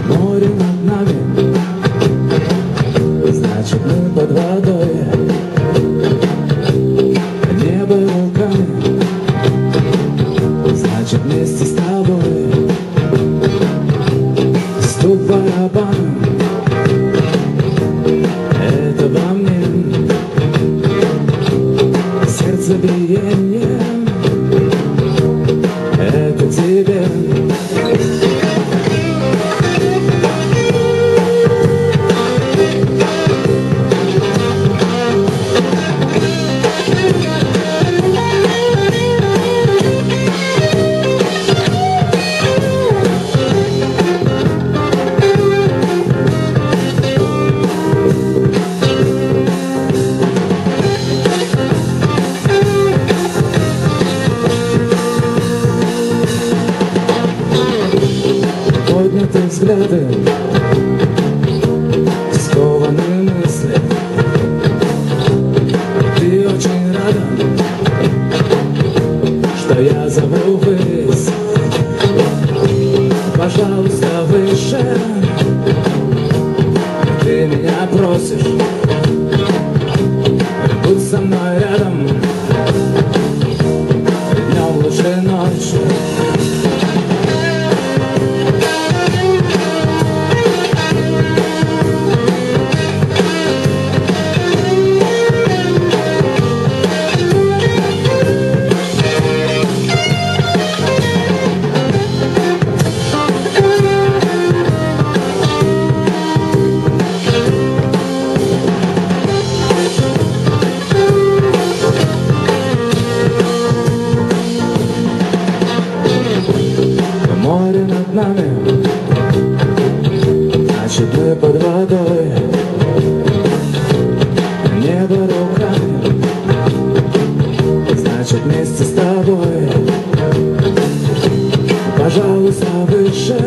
Море над нами, значит мы под водой. Небо и вулканы, значит вместе с тобой. Стук барабана, это во мне. Сердцебиение, это тебе. Поднятые взгляды, скованные мысли. Ты очень рада, что я зову ввысь. Пожалуйста, выше. Ты меня просишь, будь со мной рядом, днем лучше ночью. Море над нами, значит мы под водой. Небо руками, значит вместе с тобой. Пожалуйста, выше.